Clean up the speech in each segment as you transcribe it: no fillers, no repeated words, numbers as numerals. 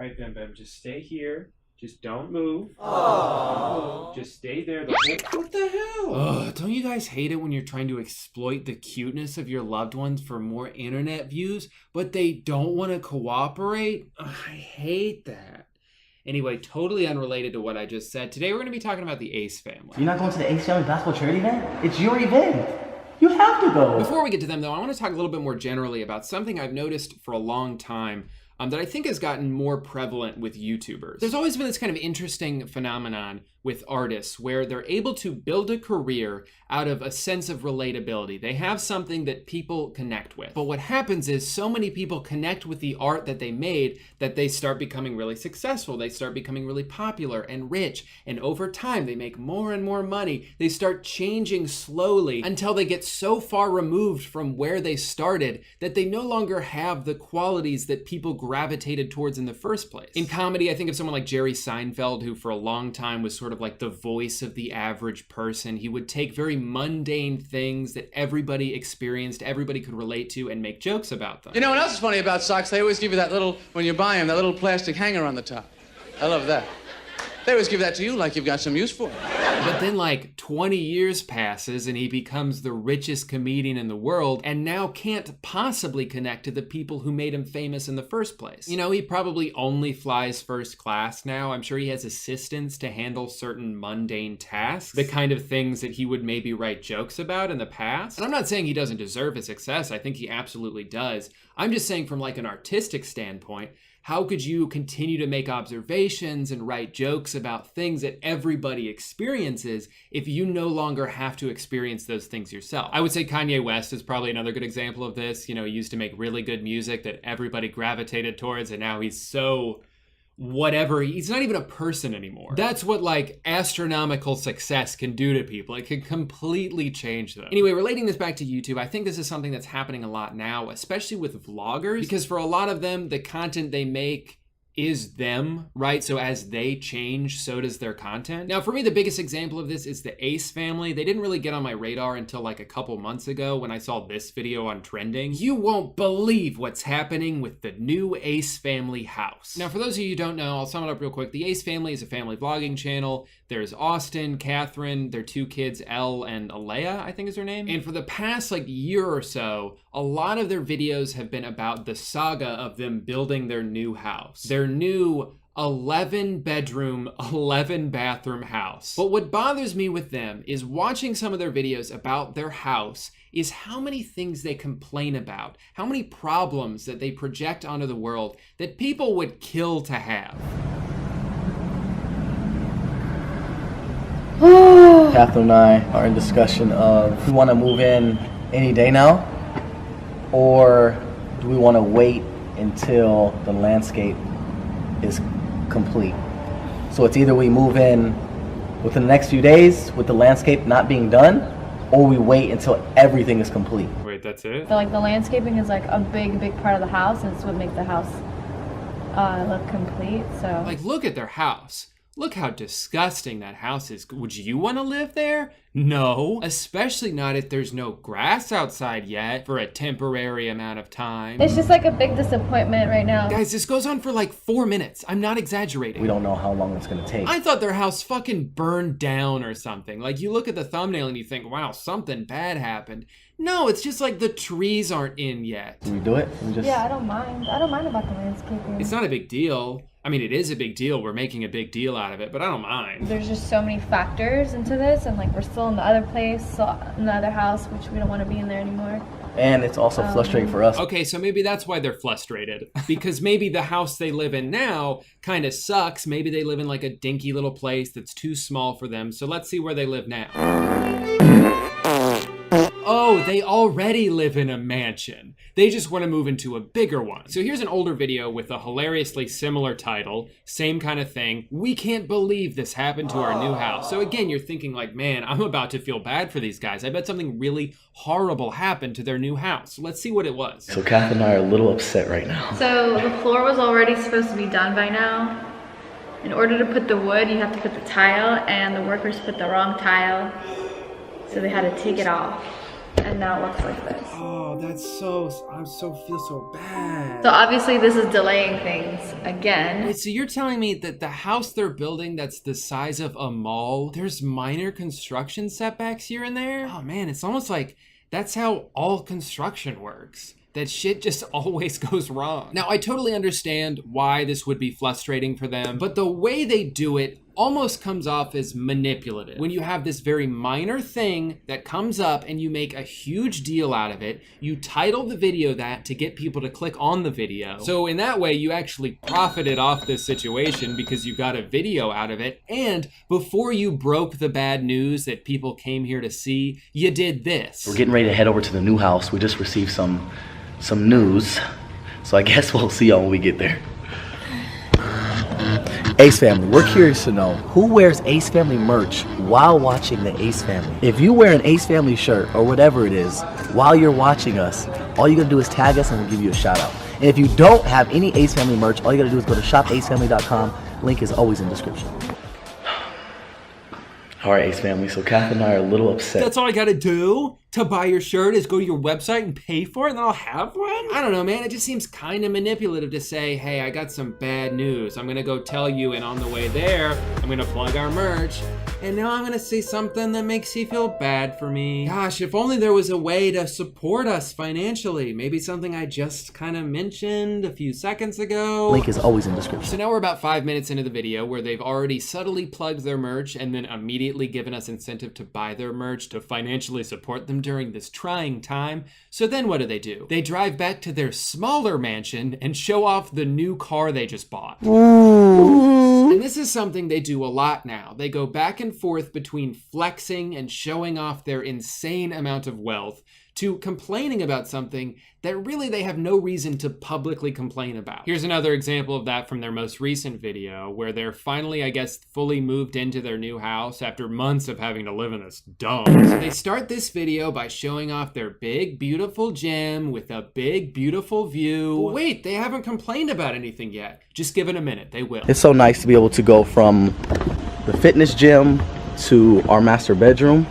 right, Bem Bem, just stay here. Just don't move. Aww. Just stay there. What the hell? Ugh, don't you guys hate it when you're trying to exploit the cuteness of your loved ones for more internet views, but they don't want to cooperate? Ugh, I hate that. Anyway, totally unrelated to what I just said, today we're going to be talking about the Ace family. You're not going to the Ace family basketball charity event? It's your event. You have to go. Before we get to them, though, I want to talk a little bit more generally about something I've noticed for a long time that I think has gotten more prevalent with YouTubers. There's always been this kind of interesting phenomenon with artists where they're able to build a career out of a sense of relatability. They have something that people connect with. But what happens is so many people connect with the art that they made that they start becoming really successful. They start becoming really popular and rich. And over time, they make more and more money. They start changing slowly until they get so far removed from where they started that they no longer have the qualities that people gravitated towards in the first place. In comedy, I think of someone like Jerry Seinfeld, who for a long time was sort of like the voice of the average person. He would take very mundane things that everybody experienced, everybody could relate to, and make jokes about them. You know what else is funny about socks? They always give you that little, when you buy them, that little plastic hanger on the top. I love that. They always give that to you like you've got some use for it. But then like 20 years passes and he becomes the richest comedian in the world and now can't possibly connect to the people who made him famous in the first place. You know, he probably only flies first class now. I'm sure he has assistants to handle certain mundane tasks, the kind of things that he would maybe write jokes about in the past. And I'm not saying he doesn't deserve his success. I think he absolutely does. I'm just saying from like an artistic standpoint, how could you continue to make observations and write jokes about things that everybody experiences if you no longer have to experience those things yourself? I would say Kanye West is probably another good example of this. You know, he used to make really good music that everybody gravitated towards, and now he's so whatever, he's not even a person anymore. That's what like astronomical success can do to people. It can completely change them. Anyway, relating this back to YouTube, I think this is something that's happening a lot now, especially with vloggers, because for a lot of them, the content they make is them, right? So as they change, so does their content. Now, for me, the biggest example of this is the Ace family. They didn't really get on my radar until like a couple months ago when I saw this video on trending. You won't believe what's happening with the new Ace family house. Now, for those of you who don't know, I'll sum it up real quick. The Ace family is a family vlogging channel. There's Austin, Catherine, their two kids, Elle and Alea, I think is her name. And for the past like year or so, a lot of their videos have been about the saga of them building their new house. Their new 11 bedroom, 11 bathroom house. But what bothers me with them is watching some of their videos about their house is how many things they complain about, how many problems that they project onto the world that people would kill to have. Catherine and I are in discussion of, we want to move in any day now, or do we want to wait until the landscape is complete? So it's either we move in within the next few days with the landscape not being done, or we wait until everything is complete. Wait, that's it? So like the landscaping is like a big part of the house, and it's what makes the house look complete. So like, look at their house. Look how disgusting that house is. Would you want to live there? No, especially not if there's no grass outside yet for a temporary amount of time. it's just like a big disappointment right now. Guys, this goes on for like 4 minutes. I'm not exaggerating. We don't know how long it's going to take. I thought their house fucking burned down or something. Like, you look at the thumbnail and you think, wow, something bad happened. No, it's just like the trees aren't in yet. Do we do it? Yeah, I don't mind. I don't mind about the landscaping. It's not a big deal. I mean, it is a big deal. We're making a big deal out of it, but I don't mind. There's just so many factors into this, and like we're still in the other place, so in the other house, which we don't want to be in there anymore. And it's also frustrating for us. Okay, so maybe that's why they're frustrated. Because maybe the house they live in now kind of sucks. Maybe they live in like a dinky little place that's too small for them. So let's see where they live now. Oh, they already live in a mansion. They just want to move into a bigger one. So here's an older video with a hilariously similar title, same kind of thing. We can't believe this happened to our new house. So again, you're thinking like, man, I'm about to feel bad for these guys. I bet something really horrible happened to their new house. Let's see what it was. So Catherine and I are a little upset right now. So the floor was already supposed to be done by now. In order to put the wood, you have to put the tile, and the workers put the wrong tile, so they had to take it off. and now it looks like this. Oh, that's feel so bad. So obviously this is delaying things again. Wait, so you're telling me that the house they're building that's the size of a mall, there's minor construction setbacks here and there? Oh man, it's almost like that's how all construction works. That shit just always goes wrong. Now, I totally understand why this would be frustrating for them, but the way they do it almost comes off as manipulative. When you have this very minor thing that comes up and you make a huge deal out of it, you title the video that to get people to click on the video. So in that way, you actually profited off this situation because you got a video out of it. And before you broke the bad news that people came here to see, you did this. We're getting ready to head over to the new house. We just received some news, so I guess we'll see y'all when we get there. Ace Family, we're curious to know who wears Ace Family merch while watching the Ace Family. If you wear an Ace Family shirt or whatever it is while you're watching us, all you gotta do is tag us and we'll give you a shout out. And if you don't have any Ace Family merch, all you gotta do is go to shopacefamily.com. Link is always in the description. All right, Ace Family, so Kath and I are a little upset. That's all I gotta do to buy your shirt is go to your website and pay for it and then I'll have one? I don't know, man. It just seems kind of manipulative to say, hey, I got some bad news. I'm gonna go tell you, and on the way there, I'm gonna plug our merch. And now I'm gonna say something that makes you feel bad for me. Gosh, if only there was a way to support us financially. Maybe something I just kind of mentioned a few seconds ago. Link is always in the description. So now we're about 5 minutes into the video where they've already subtly plugged their merch and then immediately given us incentive to buy their merch to financially support them during this trying time. So then what do? They drive back to their smaller mansion and show off the new car they just bought. And this is something they do a lot now. They go back and forth between flexing and showing off their insane amount of wealth to complaining about something that really they have no reason to publicly complain about. Here's another example of that from their most recent video, where they're finally, I guess, fully moved into their new house after months of having to live in this dump. So they start this video by showing off their big, beautiful gym with a big, beautiful view. But wait, they haven't complained about anything yet. Just give it a minute, they will. It's so nice to be able to go from the fitness gym to our master bedroom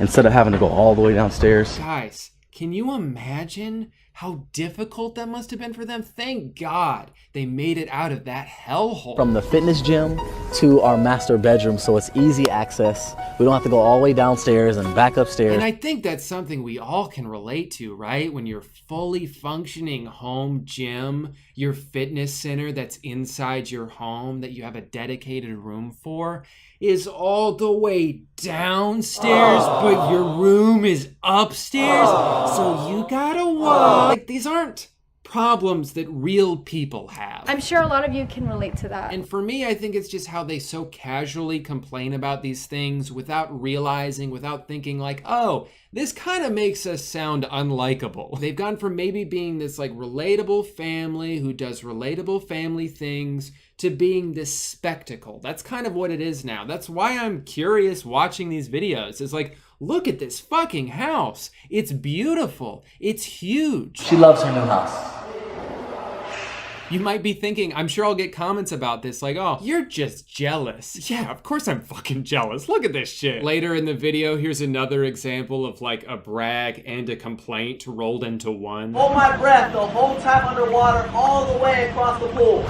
instead of having to go all the way downstairs. Guys, can you imagine how difficult that must have been for them? Thank God they made it out of that hellhole. From the fitness gym to our master bedroom, so it's easy access. We don't have to go all the way downstairs and back upstairs. And I think that's something we all can relate to, right? When you're fully functioning home gym, your fitness center that's inside your home that you have a dedicated room for is all the way downstairs, but your room is upstairs, so you gotta walk. Like, these aren't problems that real people have. I'm sure a lot of you can relate to that. And for me, I think it's just how they so casually complain about these things without realizing, without thinking like, oh, this kind of makes us sound unlikable. They've gone from maybe being this like relatable family who does relatable family things to being this spectacle. That's kind of what it is now. That's why I'm curious watching these videos. It's like, look at this fucking house. It's beautiful. It's huge. She loves her new house. You might be thinking, I'm sure I'll get comments about this like, oh, you're just jealous. Yeah, of course I'm fucking jealous. Look at this shit. Later in the video, here's another example of like a brag and a complaint rolled into one. Hold my breath the whole time underwater, all the way across the pool.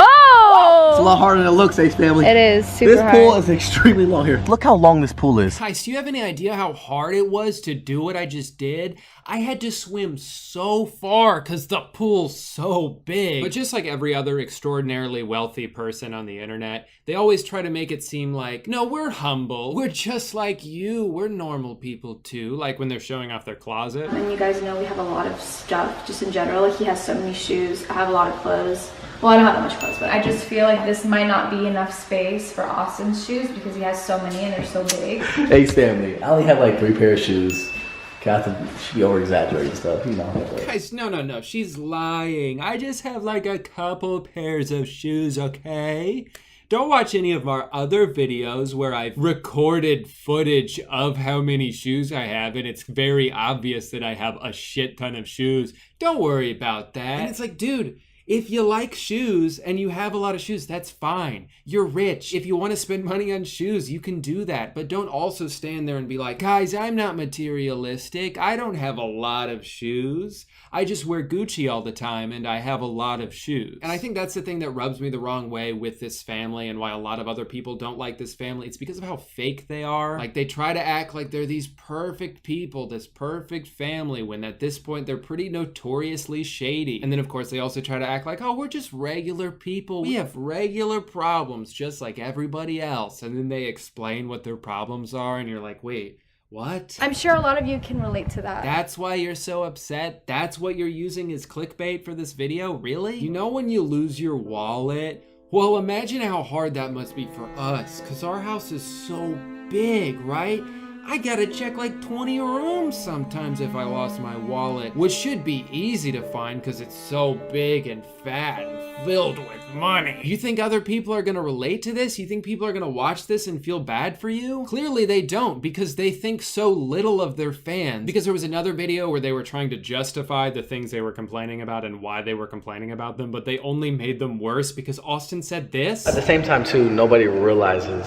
Oh! It's a lot harder than it looks, Ace Family. It is super This hard. pool is extremely long here. Look how long this pool is. Guys, do you have any idea how hard it was to do what I just did? I had to swim so far because the pool's so big. But just like every other extraordinarily wealthy person on the internet, they always try to make it seem like, no, we're humble. We're just like you. We're normal people too. Like when they're showing off their closet. And you guys know we have a lot of stuff just in general. Like he has so many shoes. I have a lot of clothes. Well, I don't have that much clothes, but I just feel like this might not be enough space for Austin's shoes because he has so many and they're so big. Ace Family. I only have like 3 pairs of shoes. Catherine, she over-exaggerating stuff, you know. Guys, no. She's lying. I just have like a couple pairs of shoes, okay? Don't watch any of our other videos where I've recorded footage of how many shoes I have and it's very obvious that I have a shit ton of shoes. Don't worry about that. And it's like, dude, If you like shoes and you have a lot of shoes, that's fine. You're rich. If you want to spend money on shoes, you can do that. But don't also stand there and be like, guys, I'm not materialistic. I don't have a lot of shoes. I just wear Gucci all the time and I have a lot of shoes. And I think that's the thing that rubs me the wrong way with this family and why a lot of other people don't like this family. It's because of how fake they are. Like, they try to act like they're these perfect people, this perfect family, when at this point they're pretty notoriously shady. And then of course they also try to act like, oh, we're just regular people. We have regular problems just like everybody else. And then they explain what their problems are and you're like, wait, what? I'm sure a lot of you can relate to that. That's why you're so upset? That's what you're using as clickbait for this video? Really? You know when you lose your wallet? Well, imagine how hard that must be for us, because our house is so big, right? I gotta check like 20 rooms sometimes if I lost my wallet, which should be easy to find because it's so big and fat and filled with money. You think other people are gonna relate to this? You think people are gonna watch this and feel bad for you? Clearly they don't, because they think so little of their fans. Because there was another video where they were trying to justify the things they were complaining about and why they were complaining about them, but they only made them worse because Austin said this. At the same time too, nobody realizes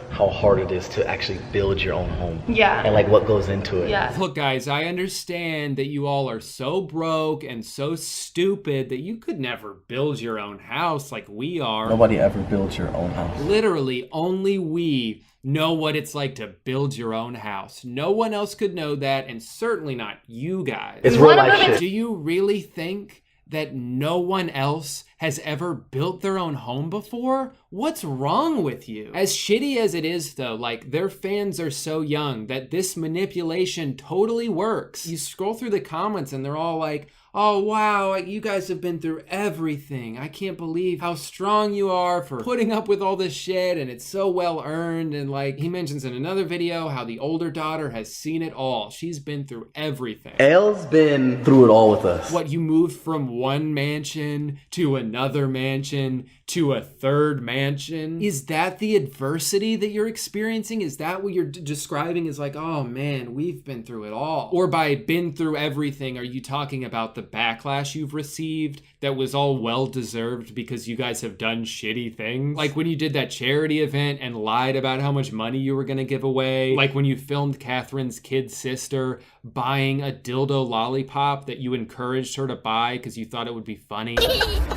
how hard it is to actually build your own home. Yeah. And like what goes into it. Yeah. Look guys, I understand that you all are so broke and so stupid that you could never build your own house like we are. Nobody ever builds your own house. Literally, only we know what it's like to build your own house. No one else could know that, and certainly not you guys. It's real life shit. Do you really think that no one else has ever built their own home before? What's wrong with you? As shitty as it is though, like, their fans are so young that this manipulation totally works. You scroll through the comments and they're all like, oh wow, you guys have been through everything. I can't believe how strong you are for putting up with all this shit and it's so well earned. And like, he mentions in another video how the older daughter has seen it all. She's been through everything. Elle's been through it all with us. What, you moved from one mansion to another mansion to a third mansion? Is that the adversity that you're experiencing? Is that what you're describing as like, oh man, we've been through it all? Or by been through everything, are you talking about the backlash you've received that was all well-deserved because you guys have done shitty things? Like when you did that charity event and lied about how much money you were gonna give away? Like when you filmed Catherine's kid sister buying a dildo lollipop that you encouraged her to buy because you thought it would be funny?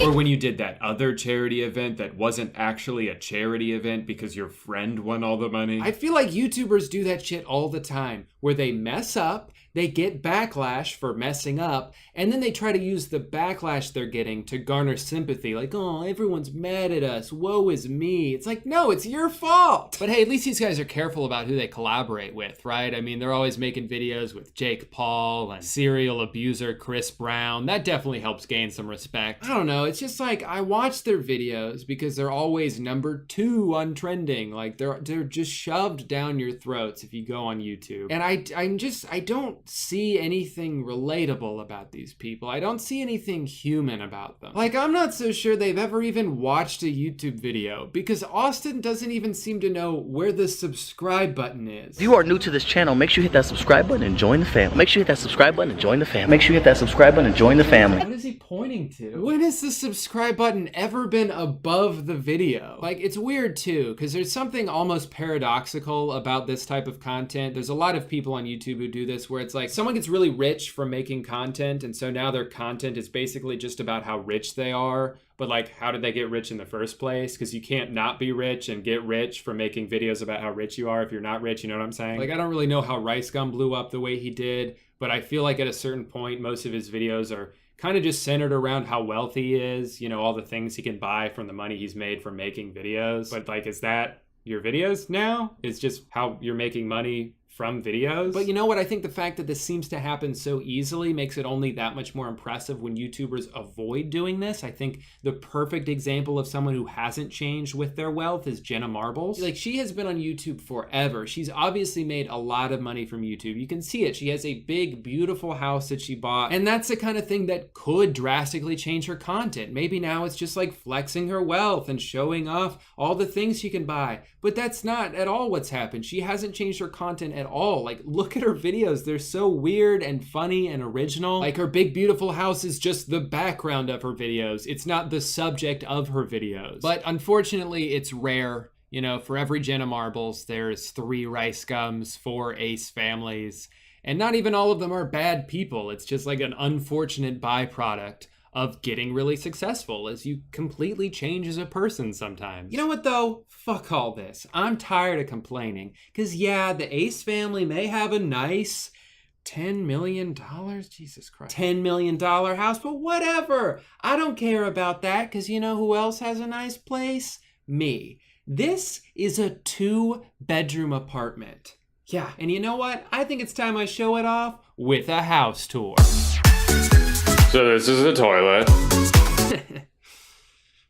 Or when you did that other charity event that wasn't actually a charity event because your friend won all the money? I feel like YouTubers do that shit all the time, where they mess up, they get backlash for messing up, and then they try to use the backlash they're getting to garner sympathy. Like, oh, everyone's mad at us, woe is me. It's like, no, it's your fault. But hey, at least these guys are careful about who they collaborate with, right? I mean, they're always making videos with Jake Paul and serial abuser Chris Brown. That definitely helps gain some respect. I don't know, it's just like, I watch their videos because they're always number 2 on trending. Like, they're just shoved down your throats if you go on YouTube. And I don't see anything relatable about these people. I don't see anything human about them. Like, I'm not so sure they've ever even watched a YouTube video, because Austin doesn't even seem to know where the subscribe button is. If you are new to this channel, make sure you hit that subscribe button and join the family. Make sure you hit that subscribe button and join the family. Make sure you hit that subscribe button and join the family. What is he pointing to? When has the subscribe button ever been above the video? Like, it's weird too, because there's something almost paradoxical about this type of content. There's a lot of people on YouTube who do this, where it's like someone gets really rich from making content, and so now their content is basically just about how rich they are. But like, how did they get rich in the first place? Because you can't not be rich and get rich from making videos about how rich you are if you're not rich, you know what I'm saying? Like, I don't really know how Rice Gum blew up the way he did, but I feel like at a certain point, most of his videos are kind of just centered around how wealthy he is, you know, all the things he can buy from the money he's made from making videos. But like, is that your videos now? Is just how you're making money from videos? But you know what? I think the fact that this seems to happen so easily makes it only that much more impressive when YouTubers avoid doing this. I think the perfect example of someone who hasn't changed with their wealth is Jenna Marbles. Like, she has been on YouTube forever. She's obviously made a lot of money from YouTube. You can see it. She has a big, beautiful house that she bought, and that's the kind of thing that could drastically change her content. Maybe now it's just like flexing her wealth and showing off all the things she can buy, but that's not at all what's happened. She hasn't changed her content at all. Like, look at her videos. They're so weird and funny and original. Like, her big, beautiful house is just the background of her videos. It's not the subject of her videos. But unfortunately, it's rare. You know, for every Jenna Marbles, there's 3 Rice Gums, 4 Ace families, and not even all of them are bad people. It's just like an unfortunate byproduct of getting really successful as you completely change as a person sometimes. You know what though? Fuck all this. I'm tired of complaining. Cause yeah, the Ace family may have a nice $10 million, Jesus Christ, $10 million house, but whatever. I don't care about that, cause you know who else has a nice place? Me. This is a 2-bedroom apartment. Yeah, and you know what? I think it's time I show it off with a house tour. So this is the toilet.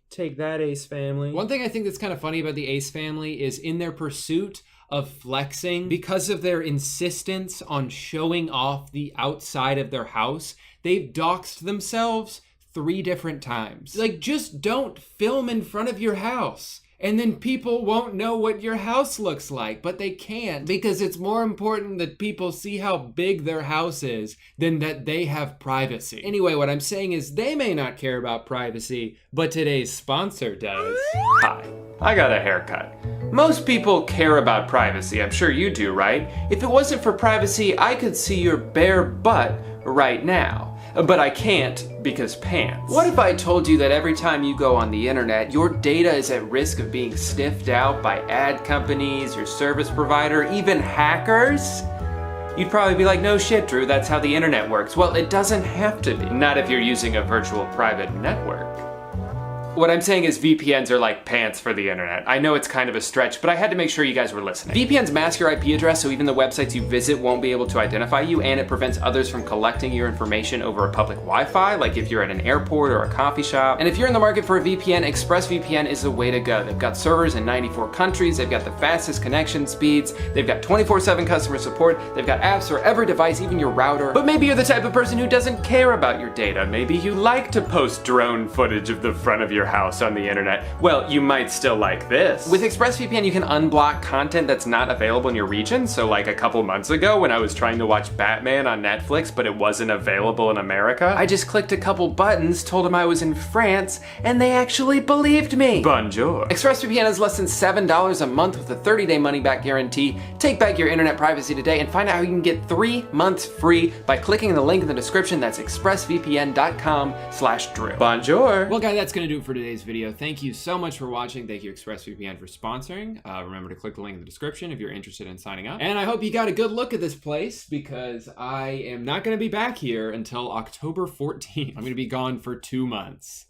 Take that, Ace family. One thing I think that's kind of funny about the Ace family is in their pursuit of flexing, because of their insistence on showing off the outside of their house, they've doxed themselves 3 different times. Like, just don't film in front of your house. And then people won't know what your house looks like, but they can't because it's more important that people see how big their house is than that they have privacy. Anyway, what I'm saying is they may not care about privacy, but today's sponsor does. Hi, I got a haircut. Most people care about privacy, I'm sure you do, right? If it wasn't for privacy, I could see your bare butt right now. But I can't because pants. What if I told you that every time you go on the internet, your data is at risk of being sniffed out by ad companies, your service provider, even hackers? You'd probably be like, no shit, Drew, that's how the internet works. Well, it doesn't have to be. Not if you're using a virtual private network. What I'm saying is VPNs are like pants for the internet. I know it's kind of a stretch, but I had to make sure you guys were listening. VPNs mask your IP address so even the websites you visit won't be able to identify you, and it prevents others from collecting your information over a public Wi-Fi, like if you're at an airport or a coffee shop. And if you're in the market for a VPN, ExpressVPN is the way to go. They've got servers in 94 countries, they've got the fastest connection speeds, they've got 24/7 customer support, they've got apps for every device, even your router. But maybe you're the type of person who doesn't care about your data. Maybe you like to post drone footage of the front of your house on the internet. Well, you might still like this. With ExpressVPN, you can unblock content that's not available in your region. So like a couple months ago when I was trying to watch Batman on Netflix, but it wasn't available in America, I just clicked a couple buttons, told them I was in France, and they actually believed me. Bonjour. ExpressVPN is less than $7 a month with a 30-day money-back guarantee. Take back your internet privacy today and find out how you can get 3 months free by clicking the link in the description. That's expressvpn.com/Drew. Bonjour. Well, guys, that's gonna do it for today's video. Thank you so much for watching. Thank you, ExpressVPN, for sponsoring. Remember to click the link in the description if you're interested in signing up. And I hope you got a good look at this place because I am not going to be back here until October 14th. I'm going to be gone for 2 months.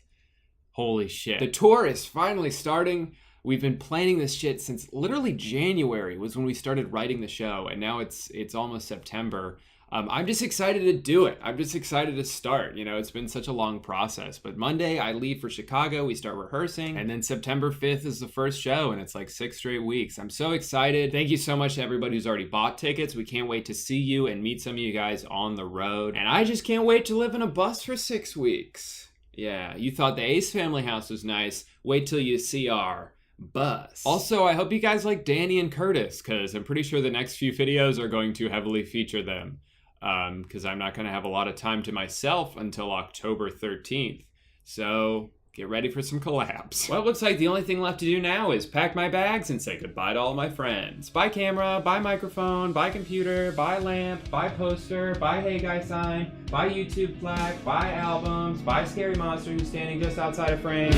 Holy shit. The tour is finally starting. We've been planning this shit since literally January was when we started writing the show, and now it's almost September. I'm just excited to do it. I'm just excited to start. You know, it's been such a long process. But Monday, I leave for Chicago. We start rehearsing. And then September 5th is the first show. And it's like 6 straight weeks. I'm so excited. Thank you so much to everybody who's already bought tickets. We can't wait to see you and meet some of you guys on the road. And I just can't wait to live in a bus for 6 weeks. Yeah, you thought the Ace family house was nice. Wait till you see our bus. Also, I hope you guys like Danny and Curtis, because I'm pretty sure the next few videos are going to heavily feature them. Because I'm not going to have a lot of time to myself until October 13th. So get ready for some collabs. Well, it looks like the only thing left to do now is pack my bags and say goodbye to all my friends. Bye camera, bye microphone, bye computer, bye lamp, bye poster, bye hey guy sign, bye YouTube plaque, bye albums, bye scary monster who's standing just outside of frame.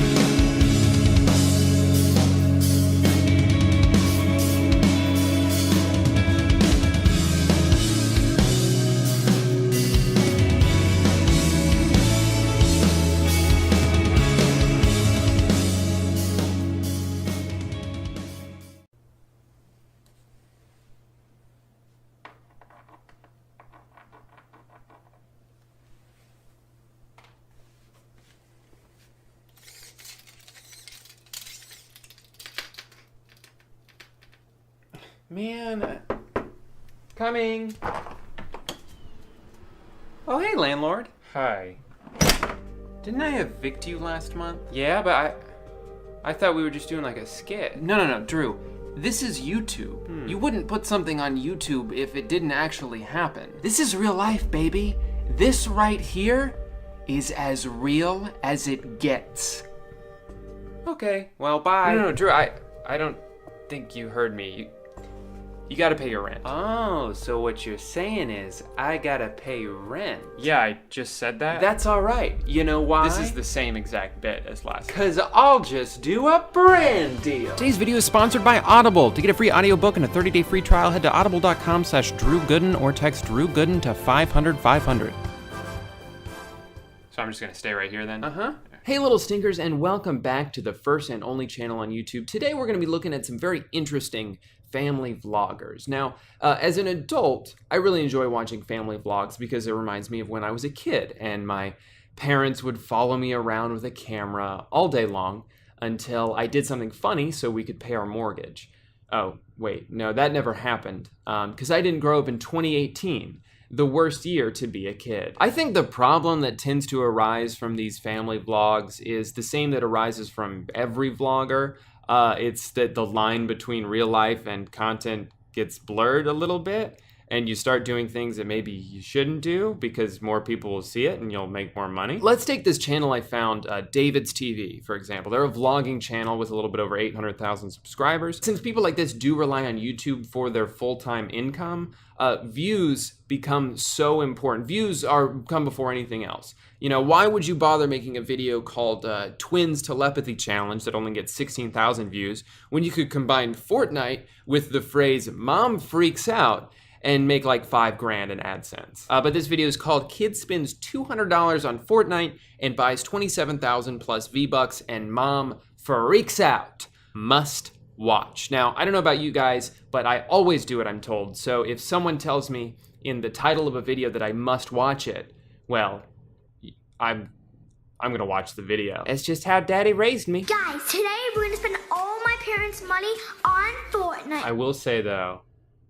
Man, coming. Oh, hey, landlord. Hi. Didn't I evict you last month? Yeah, but I thought we were just doing like a skit. No, Drew. This is YouTube. You wouldn't put something on YouTube if it didn't actually happen. This is real life, baby. This right here is as real as it gets. Okay, well, bye. No, Drew, I don't think you heard me. You gotta pay your rent. Oh, so what you're saying is I gotta pay rent. Yeah, I just said that. That's all right. You know why? This is the same exact bit as last time. Cause I'll just do a brand deal. Today's video is sponsored by Audible. To get a free audiobook and a 30-day free trial, head to audible.com/Drew Gooden or text Drew Gooden to 500-500. So I'm just gonna stay right here then? Uh-huh. Hey little stinkers, and welcome back to the first and only channel on YouTube. Today we're gonna be looking at some very interesting family vloggers. Now, as an adult, I really enjoy watching family vlogs because it reminds me of when I was a kid and my parents would follow me around with a camera all day long until I did something funny so we could pay our mortgage. Oh, wait, no, that never happened because I didn't grow up in 2018. The worst year to be a kid. I think the problem that tends to arise from these family vlogs is the same that arises from every vlogger. It's that the line between real life and content gets blurred a little bit, and you start doing things that maybe you shouldn't do because more people will see it and you'll make more money. Let's take this channel I found, David's TV, for example. They're a vlogging channel with a little bit over 800,000 subscribers. Since people like this do rely on YouTube for their full-time income, views become so important. Views come before anything else. You know, why would you bother making a video called Twins Telepathy Challenge that only gets 16,000 views when you could combine Fortnite with the phrase Mom Freaks Out and make like $5 grand in AdSense. But this video is called Kid Spends $200 on Fortnite and buys 27,000 plus V-Bucks and Mom Freaks Out. Must watch. Now, I don't know about you guys, but I always do what I'm told. So if someone tells me in the title of a video that I must watch it, well, I'm gonna watch the video. It's just how Daddy raised me. Guys, today we're gonna spend all my parents' money on Fortnite. I will say though,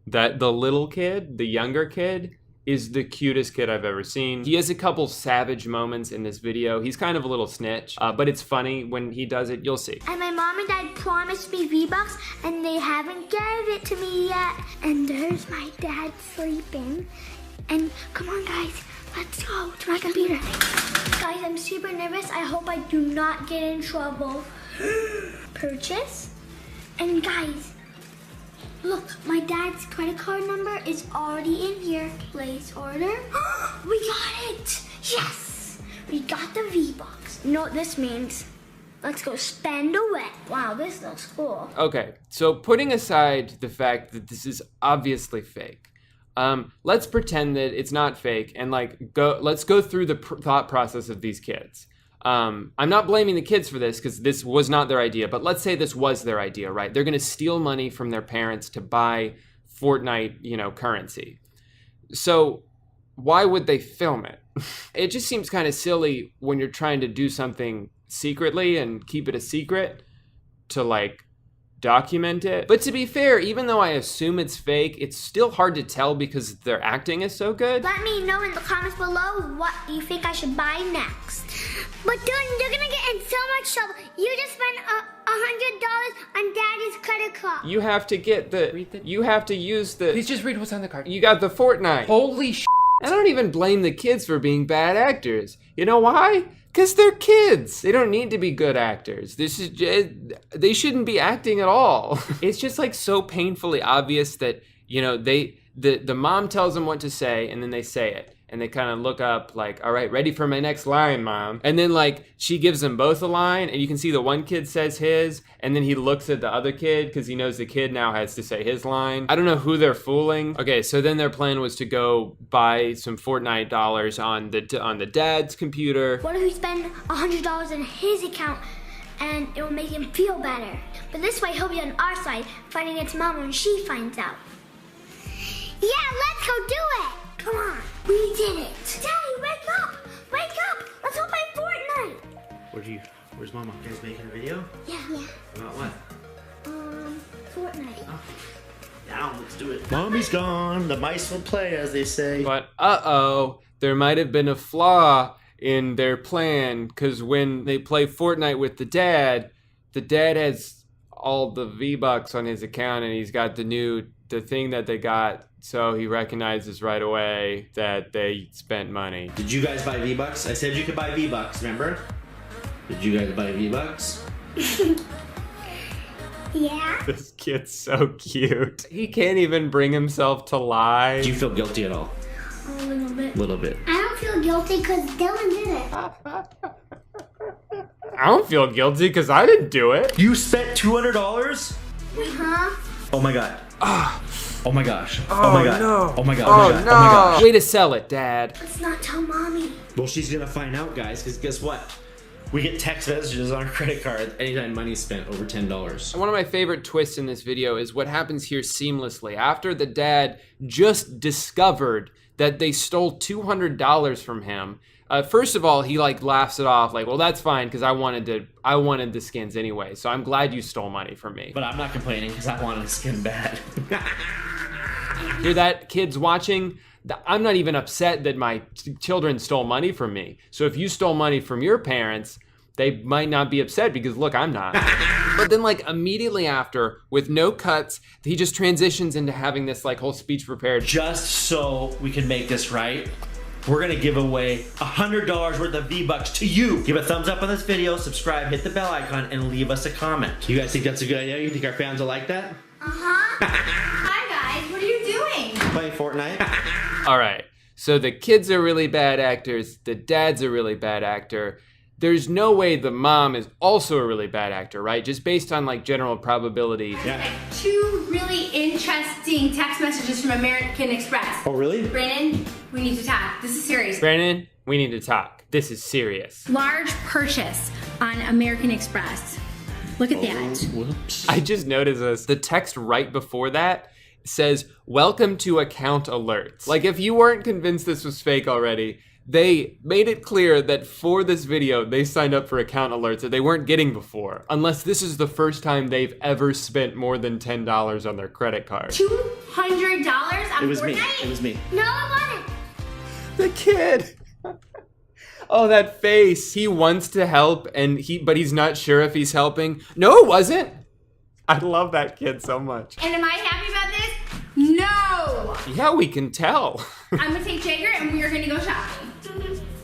that the little kid, the younger kid, is the cutest kid I've ever seen. He has a couple savage moments in this video. He's kind of a little snitch, but it's funny when he does it, you'll see. And my mom and dad promised me V-Bucks and they haven't gave it to me yet. And there's my dad sleeping. And come on guys, let's go to my computer. Guys, I'm super nervous. I hope I do not get in trouble. Purchase. And guys, look, my dad's credit card number is already in here. Place order. We got it! Yes! We got the V-Bucks. You know what this means? Let's go spend away. Wow, this looks cool. Okay, so putting aside the fact that this is obviously fake, let's pretend that it's not fake and let's go through the thought process of these kids. I'm not blaming the kids for this because this was not their idea, but let's say this was their idea, right? They're gonna steal money from their parents to buy Fortnite, currency. So why would they film it? It just seems kind of silly when you're trying to do something secretly and keep it a secret to document it. But to be fair, even though I assume it's fake, it's still hard to tell because their acting is so good. Let me know in the comments below what you think I should buy next. But then you're gonna get in so much trouble. You just spent $100 on Daddy's credit card. You have to get you have to use the... Please just read what's on the card. You got the Fortnite. Holy sh**. I don't even blame the kids for being bad actors. You know why? Because they're kids. They don't need to be good actors. They shouldn't be acting at all. It's just so painfully obvious that, the mom tells them what to say and then they say it. And they kind of look up all right, ready for my next line, Mom. And then she gives them both a line and you can see the one kid says his and then he looks at the other kid because he knows the kid now has to say his line. I don't know who they're fooling. Okay, so then their plan was to go buy some Fortnite dollars on the dad's computer. What if we spend $100 in his account and it will make him feel better? But this way he'll be on our side, fighting against Mom when she finds out. Yeah, let's go do it! Come on, we did it! Daddy, wake up! Wake up! Let's go play Fortnite! Where's Mama? You guys making a video? Yeah. About what? Fortnite. Oh. Down, let's do it. Mommy's gone, the mice will play, as they say. But there might have been a flaw in their plan because when they play Fortnite with the dad has all the V-Bucks on his account, and he's got the thing that they got, so he recognizes right away that they spent money. Did you guys buy V-Bucks? I said you could buy V-Bucks, remember? Did you guys buy V-Bucks? Yeah. This kid's so cute. He can't even bring himself to lie. Do you feel guilty at all? A little bit. A little bit. I don't feel guilty because Dylan did it. I don't feel guilty because I didn't do it. You spent $200? Huh? Oh my god. Oh my gosh. Oh, Oh my god. no. Oh my god. Oh, Oh my god. no. Oh my gosh. Way to sell it, Dad. Let's not tell Mommy. Well, she's gonna find out, guys, because guess what? We get text messages on our credit card anytime money's spent over $10. One of my favorite twists in this video is what happens here seamlessly. After the dad just discovered that they stole $200 from him, first of all, he like laughs it off like, well, that's fine because I wanted the skins anyway. So I'm glad you stole money from me. But I'm not complaining because I wanted a skin bad. Hear that, kids watching? I'm not even upset that my children stole money from me. So if you stole money from your parents, they might not be upset because look, I'm not. But then like immediately after, with no cuts, he just transitions into having this like whole speech prepared. Just so we can make this right, we're gonna give away $100 worth of V-Bucks to you. Give a thumbs up on this video, subscribe, hit the bell icon, and leave us a comment. You guys think that's a good idea? You think our fans will like that? Uh-huh. Hi, guys. What are you doing? Playing Fortnite? All right, so the kids are really bad actors, the dad's a really bad actor. There's no way the mom is also a really bad actor, right? Just based on like general probability. Yeah. Two really interesting text messages from American Express. Oh, really? Brandon, we need to talk. This is serious. Brandon, we need to talk. This is serious. Large purchase on American Express. Look at that. Whoops. I just noticed this. The text right before that says, welcome to account alerts. Like if you weren't convinced this was fake already, they made it clear that for this video, they signed up for account alerts that they weren't getting before. Unless this is the first time they've ever spent more than $10 on their credit card. $200 on It was me. Fortnite? It was me. No, it wasn't. The kid. Oh, that face. He wants to help but he's not sure if he's helping. No, it wasn't. I love that kid so much. And am I happy about this? No! Yeah, we can tell. I'm gonna take Jagger and we are gonna go shopping.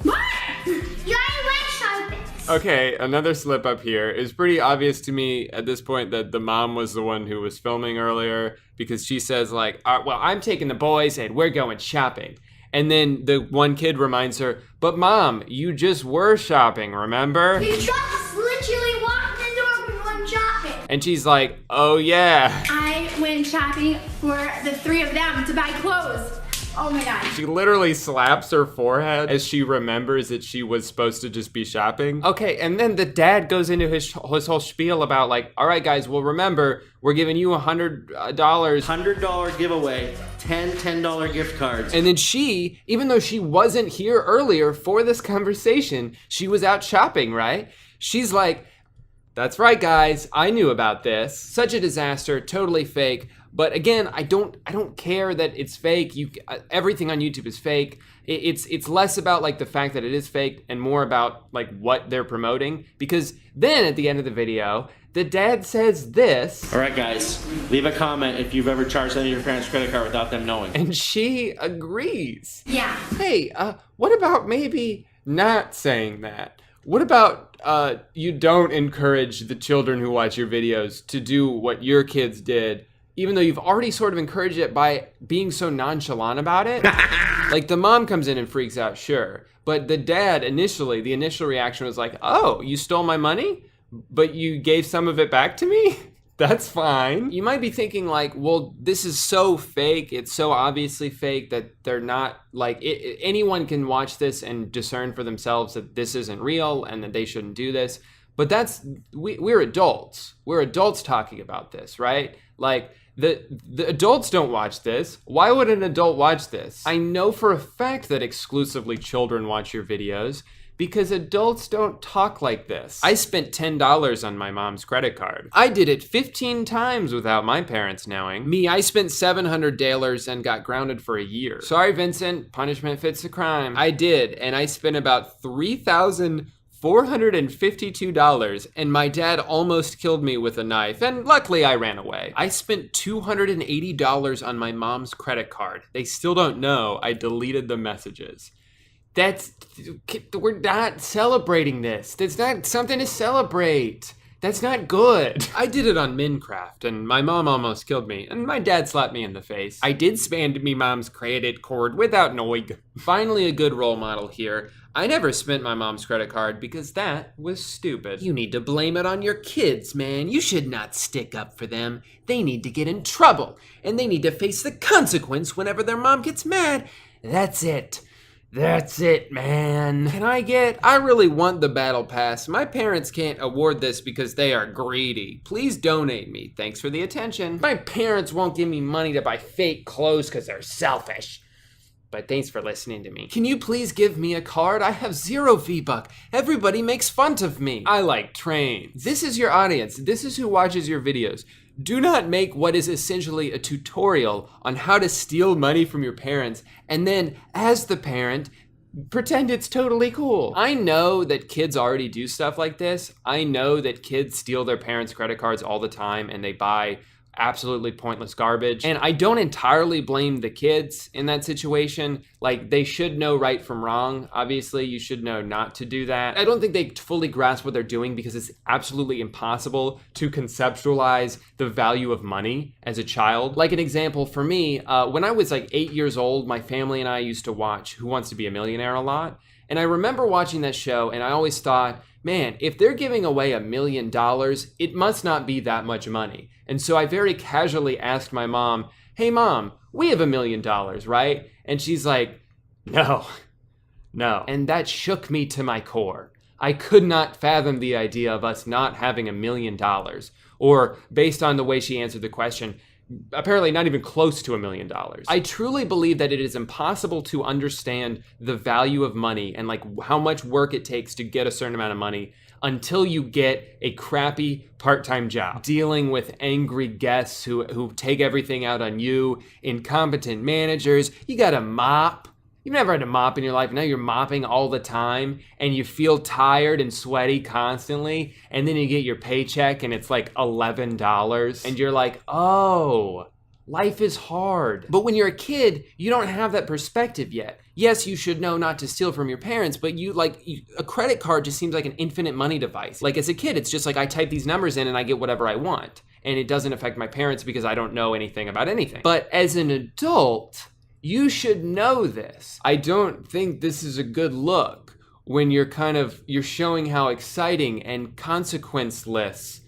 What? You already went shopping. Okay, another slip up here. It's pretty obvious to me at this point that the mom was the one who was filming earlier because she says like, well, I'm taking the boys and we're going shopping. And then the one kid reminds her, but mom, you just were shopping, remember? You just literally walked in the door and went shopping. And she's like, oh yeah. I went shopping for the three of them to buy clothes. Oh my god. She literally slaps her forehead as she remembers that she was supposed to just be shopping. Okay, and then the dad goes into his whole spiel about like, all right guys, well remember, we're giving you $100. $100 giveaway, $10 gift cards. And then she, even though she wasn't here earlier for this conversation, she was out shopping, right? She's like, that's right guys, I knew about this. Such a disaster, totally fake. But again, I don't care that it's fake. Everything on YouTube is fake. It's less about like the fact that it is fake and more about like what they're promoting. Because then at the end of the video, the dad says this. All right, guys, leave a comment if you've ever charged any of your parents' credit card without them knowing. And she agrees. Yeah. Hey, what about maybe not saying that? What about you don't encourage the children who watch your videos to do what your kids did, even though you've already sort of encouraged it by being so nonchalant about it? Like the mom comes in and freaks out, sure. But the dad initially, the initial reaction was like, oh, you stole my money, but you gave some of it back to me? That's fine. You might be thinking like, well, this is so fake. It's so obviously fake that they're not like, anyone can watch this and discern for themselves that this isn't real and that they shouldn't do this. But we're adults. We're adults talking about this, right? Like the adults don't watch this. Why would an adult watch this? I know for a fact that exclusively children watch your videos because adults don't talk like this. I spent $10 on my mom's credit card. I did it 15 times without my parents knowing. Me, I spent $700 and got grounded for a year. Sorry, Vincent, punishment fits the crime. I did, and I spent about $3,000 $452, and my dad almost killed me with a knife, and luckily I ran away. I spent $280 on my mom's credit card. They still don't know I deleted the messages. We're not celebrating this. That's not something to celebrate. That's not good. I did it on Minecraft, and my mom almost killed me, and my dad slapped me in the face. I did spend me mom's credit card without noig. Finally, a good role model here. I never spent my mom's credit card because that was stupid. You need to blame it on your kids, man. You should not stick up for them. They need to get in trouble, and they need to face the consequence whenever their mom gets mad. That's it. That's it, man. I really want the battle pass. My parents can't award this because they are greedy. Please donate me. Thanks for the attention. My parents won't give me money to buy fake clothes because they're selfish. But thanks for listening to me. Can you please give me a card? I have 0 V-Buck. Everybody makes fun of me. I like trains. This is your audience. This is who watches your videos. Do not make what is essentially a tutorial on how to steal money from your parents and then, as the parent, pretend it's totally cool. I know that kids already do stuff like this. I know that kids steal their parents' credit cards all the time and they buy absolutely pointless garbage. And I don't entirely blame the kids in that situation. Like, they should know right from wrong. Obviously, you should know not to do that. I don't think they fully grasp what they're doing because it's absolutely impossible to conceptualize the value of money as a child. Like an example for me, when I was like 8 years old, my family and I used to watch Who Wants to Be a Millionaire a lot. And I remember watching that show and I always thought, man, if they're giving away $1 million, it must not be that much money. And so I very casually asked my mom, hey mom, we have $1 million, right? And she's like, no. And that shook me to my core. I could not fathom the idea of us not having $1 million. Or based on the way she answered the question, apparently not even close to $1 million. I truly believe that it is impossible to understand the value of money and like how much work it takes to get a certain amount of money until you get a crappy part-time job, dealing with angry guests who take everything out on you, incompetent managers. You gotta mop. You've never had to mop in your life. Now you're mopping all the time and you feel tired and sweaty constantly. And then you get your paycheck and it's like $11 and you're like, oh, life is hard. But when you're a kid, you don't have that perspective yet. Yes, you should know not to steal from your parents, but a credit card just seems like an infinite money device. Like as a kid, it's just like I type these numbers in and I get whatever I want. And it doesn't affect my parents because I don't know anything about anything. But as an adult, you should know this. I don't think this is a good look when you're showing how exciting and consequenceless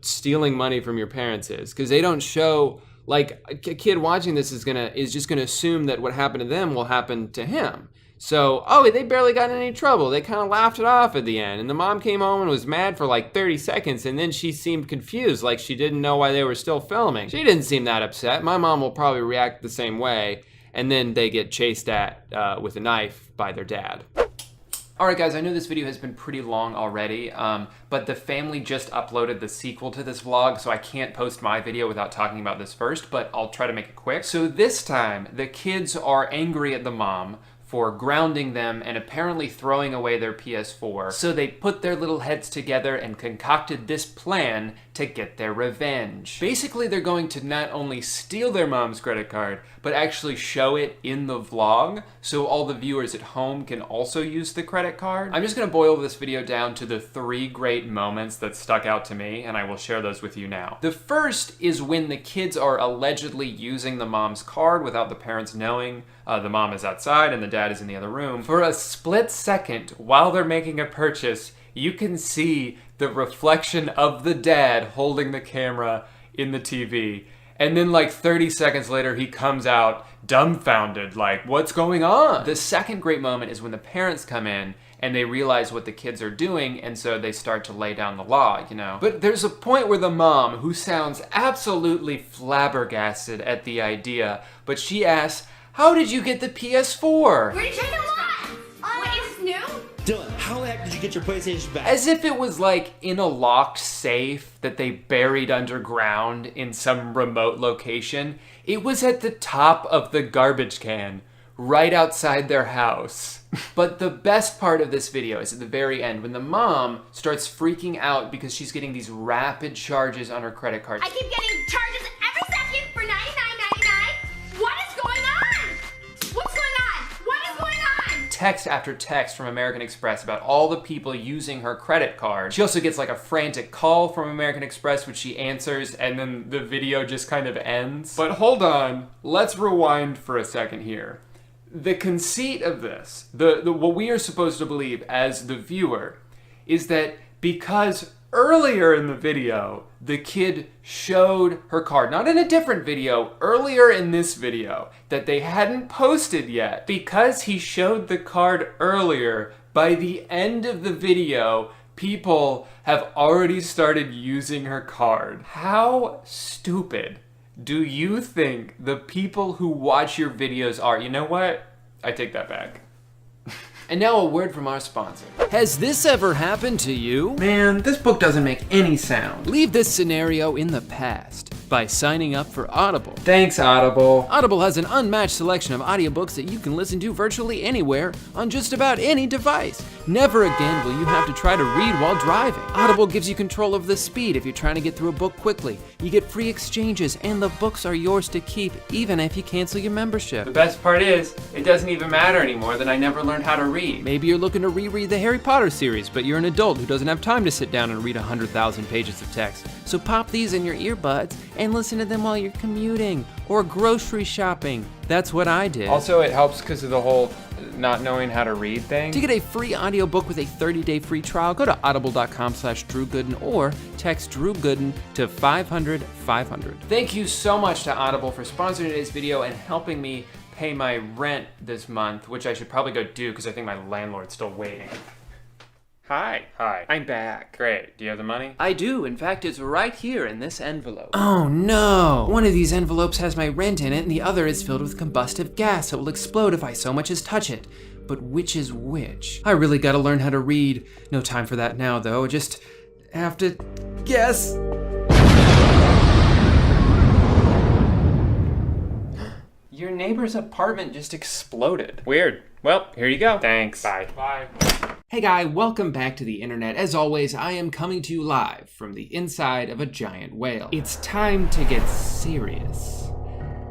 stealing money from your parents is. Because they don't show, like, a kid watching this is just gonna assume that what happened to them will happen to him. So, oh, they barely got in any trouble. They kind of laughed it off at the end. And the mom came home and was mad for like 30 seconds. And then she seemed confused, like she didn't know why they were still filming. She didn't seem that upset. My mom will probably react the same way. And then they get chased at with a knife by their dad. All right, guys, I know this video has been pretty long already, but the family just uploaded the sequel to this vlog, so I can't post my video without talking about this first, but I'll try to make it quick. So this time, the kids are angry at the mom for grounding them and apparently throwing away their PS4. So they put their little heads together and concocted this plan to get their revenge. Basically, they're going to not only steal their mom's credit card, but actually show it in the vlog so all the viewers at home can also use the credit card. I'm just gonna boil this video down to the 3 great moments that stuck out to me, and I will share those with you now. The first is when the kids are allegedly using the mom's card without the parents knowing. The mom is outside and the dad is in the other room. For a split second, while they're making a purchase, you can see the reflection of the dad holding the camera in the TV. And then like 30 seconds later, he comes out dumbfounded, like, what's going on? The second great moment is when the parents come in and they realize what the kids are doing, and so they start to lay down the law, you know? But there's a point where the mom, who sounds absolutely flabbergasted at the idea, but she asks, how did you get the PS4? Where did you get this from? What, is this new? Dylan, how the heck did you get your PlayStation back? As if it was like in a locked safe that they buried underground in some remote location. It was at the top of the garbage can, right outside their house. But the best part of this video is at the very end, when the mom starts freaking out because she's getting these rapid charges on her credit card. I keep getting charges every second for $99.99. What is going on? What's going on? What is going on? Text after text from American Express about all the people using her credit card. She also gets like a frantic call from American Express, which she answers, and then the video just kind of ends. But hold on, let's rewind for a second here. The conceit of this, what we are supposed to believe as the viewer, is that because earlier in the video, the kid showed her card, not in a different video, earlier in this video, that they hadn't posted yet. Because he showed the card earlier, by the end of the video, people have already started using her card. How stupid do you think the people who watch your videos are? You know what? I take that back. And now a word from our sponsor. Has this ever happened to you? Man, this book doesn't make any sound. Leave this scenario in the past by signing up for Audible. Thanks, Audible. Audible has an unmatched selection of audiobooks that you can listen to virtually anywhere on just about any device. Never again will you have to try to read while driving. Audible gives you control of the speed if you're trying to get through a book quickly. You get free exchanges, and the books are yours to keep even if you cancel your membership. The best part is, it doesn't even matter anymore that I never learned how to read. Maybe you're looking to reread the Harry Potter series, but you're an adult who doesn't have time to sit down and read 100,000 pages of text. So pop these in your earbuds and listen to them while you're commuting or grocery shopping. That's what I did. Also, it helps because of the whole not knowing how to read thing. To get a free audiobook with a 30-day free trial, go to audible.com/Drew Gooden or text Drew Gooden to 500-500. Thank you so much to Audible for sponsoring today's video and helping me pay my rent this month, which I should probably go do because I think my landlord's still waiting. Hi. Hi. I'm back. Great. Do you have the money? I do. In fact, it's right here in this envelope. Oh no! One of these envelopes has my rent in it and the other is filled with combustive gas that will explode if I so much as touch it. But which is which? I really gotta learn how to read. No time for that now though. Just have to guess. Your neighbor's apartment just exploded. Weird. Well, here you go. Thanks. Bye. Bye. Hey guy, welcome back to the internet. As always, I am coming to you live from the inside of a giant whale. It's time to get serious.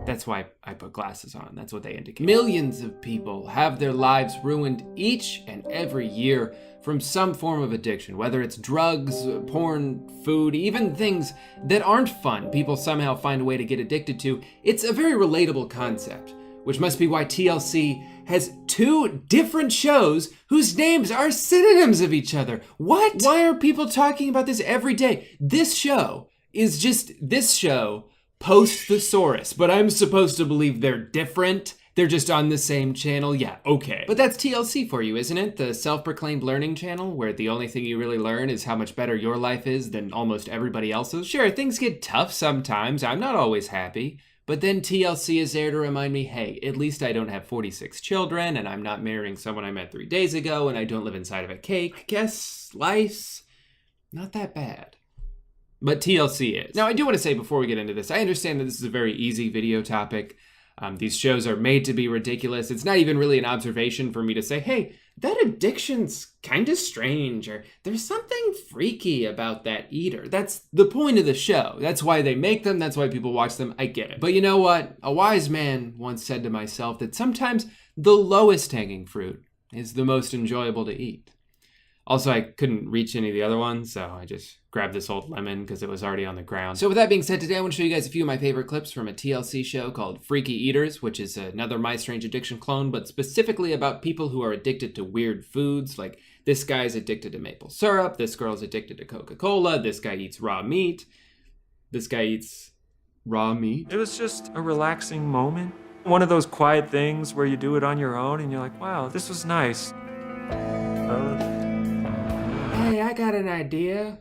That's why I put glasses on. That's what they indicate. Millions of people have their lives ruined each and every year from some form of addiction, whether it's drugs, porn, food, even things that aren't fun, people somehow find a way to get addicted to. It's a very relatable concept, which must be why TLC has 2 different shows whose names are synonyms of each other. What? Why are people talking about this every day? This show is just this show, Post-Thesaurus, but I'm supposed to believe they're different. They're just on the same channel. Yeah, okay. But that's TLC for you, isn't it? The self-proclaimed learning channel where the only thing you really learn is how much better your life is than almost everybody else's. Sure, things get tough sometimes. I'm not always happy. But then TLC is there to remind me, hey, at least I don't have 46 children, and I'm not marrying someone I met 3 days ago, and I don't live inside of a cake. Guess life's not that bad. But TLC is. Now, I do want to say before we get into this, I understand that this is a very easy video topic. These shows are made to be ridiculous. It's not even really an observation for me to say, hey, that addiction's kind of strange, or there's something freaky about that eater. That's the point of the show. That's why they make them. That's why people watch them. I get it. But you know what? A wise man once said to myself that sometimes the lowest hanging fruit is the most enjoyable to eat. Also, I couldn't reach any of the other ones, so I just grabbed this old lemon because it was already on the ground. So with that being said, today I want to show you guys a few of my favorite clips from a TLC show called Freaky Eaters, which is another My Strange Addiction clone, but specifically about people who are addicted to weird foods. Like this guy's addicted to maple syrup, this girl's addicted to Coca-Cola, this guy eats raw meat, this guy eats raw meat. It was just a relaxing moment. One of those quiet things where you do it on your own and you're like, wow, this was nice. Hey, I got an idea.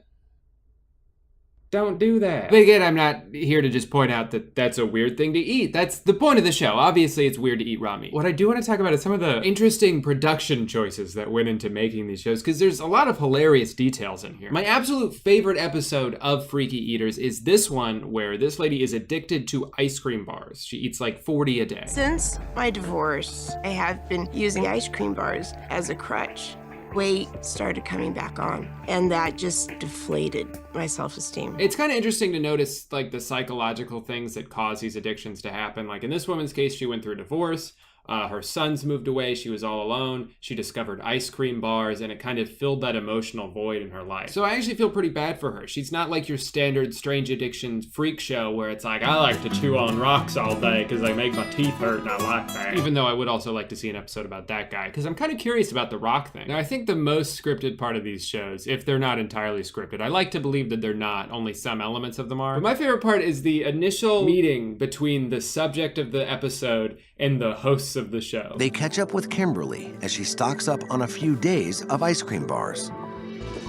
Don't do that. But again, I'm not here to just point out that that's a weird thing to eat. That's the point of the show. Obviously, it's weird to eat raw meat. What I do want to talk about is some of the interesting production choices that went into making these shows, because there's a lot of hilarious details in here. My absolute favorite episode of Freaky Eaters is this one where this lady is addicted to ice cream bars. She eats like 40 a day. Since my divorce, I have been using ice cream bars as a crutch. Weight started coming back on, and that just deflated my self-esteem. It's kind of interesting to notice like the psychological things that cause these addictions to happen. Like in this woman's case, she went through a divorce. Her sons moved away. She was all alone. She discovered ice cream bars, and it kind of filled that emotional void in her life. So I actually feel pretty bad for her. She's not like your standard strange addiction freak show where it's like, I like to chew on rocks all day because they make my teeth hurt and I like that. Even though I would also like to see an episode about that guy, because I'm kind of curious about the rock thing. Now, I think the most scripted part of these shows, if they're not entirely scripted, I like to believe that they're not, only some elements of them are. But my favorite part is the initial meeting between the subject of the episode and the hosts of the show. They catch up with Kimberly as she stocks up on a few days of ice cream bars.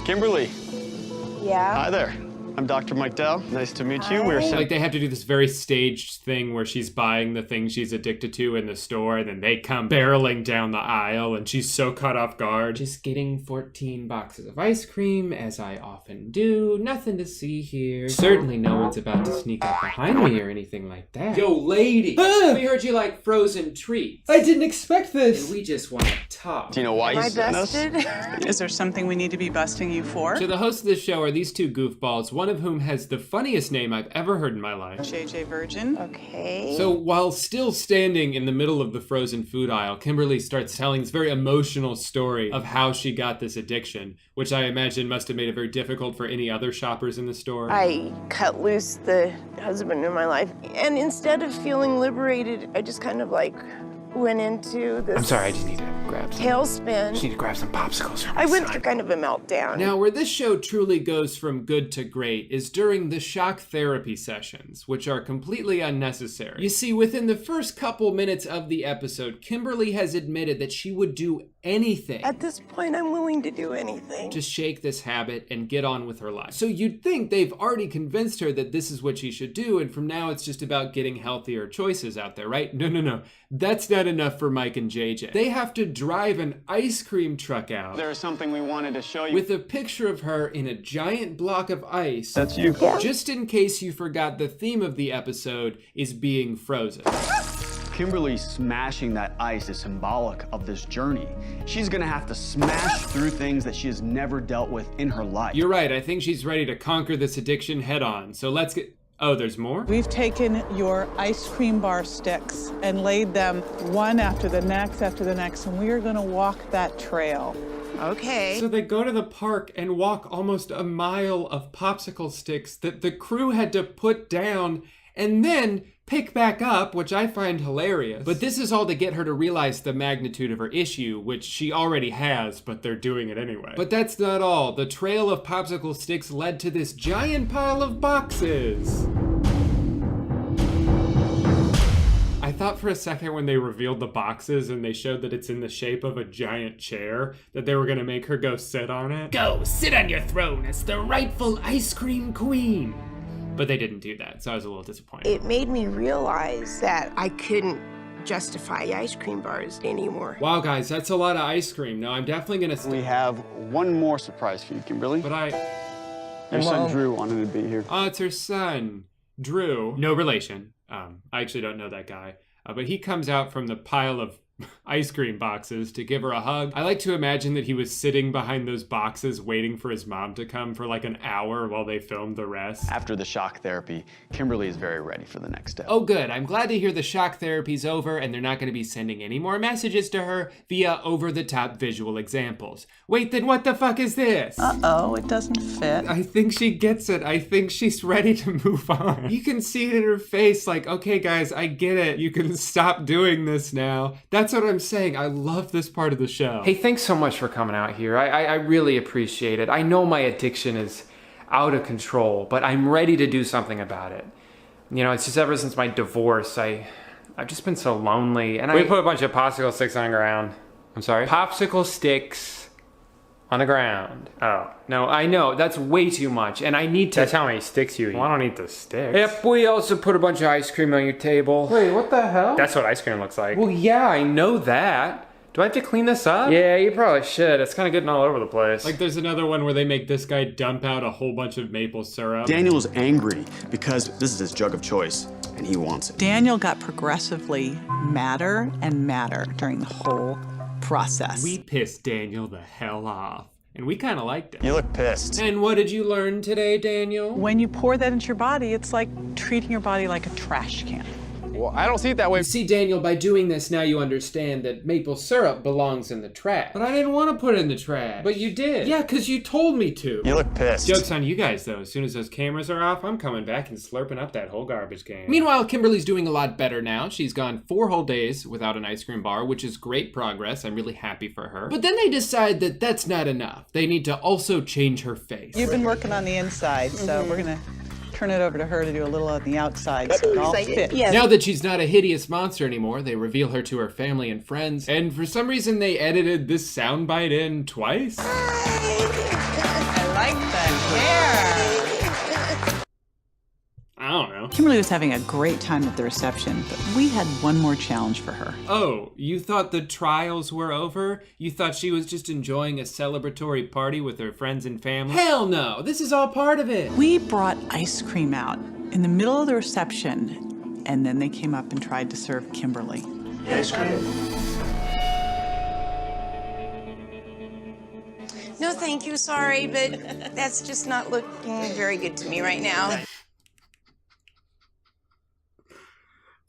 Kimberly. Yeah? Hi there. I'm Dr. Mike Dell. Nice to meet you. We're like they have to do this very staged thing where she's buying the thing she's addicted to in the store, and then they come barreling down the aisle, and she's so caught off guard. Just getting 14 boxes of ice cream, as I often do. Nothing to see here. Certainly no one's about to sneak up behind me or anything like that. Yo, lady! We heard you like frozen treats. I didn't expect this. And we just want to talk. Do you know why you sent us? Is there something we need to be busting you for? So the hosts of this show are these two goofballs, one of whom has the funniest name I've ever heard in my life. JJ Virgin. Okay. So while still standing in the middle of the frozen food aisle, Kimberly starts telling this very emotional story of how she got this addiction, which I imagine must have made it very difficult for any other shoppers in the store. I cut loose the husband in my life, and instead of feeling liberated, I just kind of like went into this. I'm sorry, I just need to grab some. Tailspin. Just need to grab some popsicles from I my went son. through kind of a meltdown. Now, where this show truly goes from good to great is during the shock therapy sessions, which are completely unnecessary. You see, within the first couple minutes of the episode, Kimberly has admitted that she would do anything. At this point, I'm willing to do anything. To shake this habit and get on with her life. So you'd think they've already convinced her that this is what she should do, and from now it's just about getting healthier choices out there, right? No. That's not enough for Mike and JJ. They have to drive an ice cream truck out. There is something we wanted to show you. With a picture of her in a giant block of ice. That's you. Yeah. Just in case you forgot, the theme of the episode is being frozen. Kimberly smashing that ice is symbolic of this journey. She's gonna have to smash through things that she has never dealt with in her life. You're right, I think she's ready to conquer this addiction head on. So let's get... Oh, there's more? We've taken your ice cream bar sticks and laid them one after the next, and we are going to walk that trail. Okay. So they go to the park and walk almost a mile of popsicle sticks that the crew had to put down and then pick back up, which I find hilarious. But this is all to get her to realize the magnitude of her issue, which she already has, but they're doing it anyway. But that's not all. The trail of popsicle sticks led to this giant pile of boxes. I thought for a second when they revealed the boxes and they showed that it's in the shape of a giant chair, that they were gonna make her go sit on it. Go, sit on your throne as the rightful ice cream queen. But they didn't do that, so I was a little disappointed. It made me realize that I couldn't justify ice cream bars anymore. Wow, guys, that's a lot of ice cream. No, I'm definitely gonna... We have one more surprise for you, Kimberly. But Your son Drew wanted to be here. Oh, it's her son, Drew. No relation. I actually don't know that guy. But he comes out from the pile of ice cream boxes to give her a hug. I like to imagine that he was sitting behind those boxes waiting for his mom to come for like an hour while they filmed the rest. After the shock therapy, Kimberly is very ready for the next step. Oh good, I'm glad to hear the shock therapy's over and they're not gonna be sending any more messages to her via over-the-top visual examples. Wait, then what the fuck is this? Uh-oh, it doesn't fit. I think she gets it. I think she's ready to move on. You can see it in her face like, okay guys, I get it. You can stop doing this now. That's what I'm saying. I love this part of the show. Hey, thanks so much for coming out here. I really appreciate it. I know my addiction is out of control, but I'm ready to do something about it. You know, it's just ever since my divorce, I've just been so lonely. And we put a bunch of popsicle sticks on the ground. I'm sorry? Popsicle sticks On the ground. Oh, no, I know, that's way too much, and I need to— That's how many sticks you eat. Well, I don't eat the sticks. Yep, we also put a bunch of ice cream on your table. Wait, what the hell? That's what ice cream looks like. Well, yeah, I know that. Do I have to clean this up? Yeah, you probably should. It's kind of getting all over the place. Like there's another one where they make this guy dump out a whole bunch of maple syrup. Daniel is angry because this is his jug of choice, and he wants it. Daniel got progressively madder and madder during the whole process. We pissed Daniel the hell off. And we kind of liked it. You look pissed. And what did you learn today, Daniel? When you pour that into your body, it's like treating your body like a trash can. Well, I don't see it that way. You see, Daniel, by doing this, now you understand that maple syrup belongs in the trash. But I didn't want to put it in the trash. But you did. Yeah, because you told me to. You look pissed. Joke's on you guys, though. As soon as those cameras are off, I'm coming back and slurping up that whole garbage can. Meanwhile, Kimberly's doing a lot better now. She's gone 4 whole days without an ice cream bar, which is great progress. I'm really happy for her. But then they decide that that's not enough. They need to also change her face. You've been working on the inside, so we're going to turn it over to her to do a little on the outside so it all fits. Yes. Now that she's not a hideous monster anymore, they reveal her to her family and friends, and for some reason they edited this soundbite in twice. I like the hair. I don't know. Kimberly was having a great time at the reception, but we had one more challenge for her. Oh, you thought the trials were over? You thought she was just enjoying a celebratory party with her friends and family? Hell no, this is all part of it. We brought ice cream out in the middle of the reception, and then they came up and tried to serve Kimberly. Ice cream? No, thank you, sorry, but that's just not looking very good to me right now.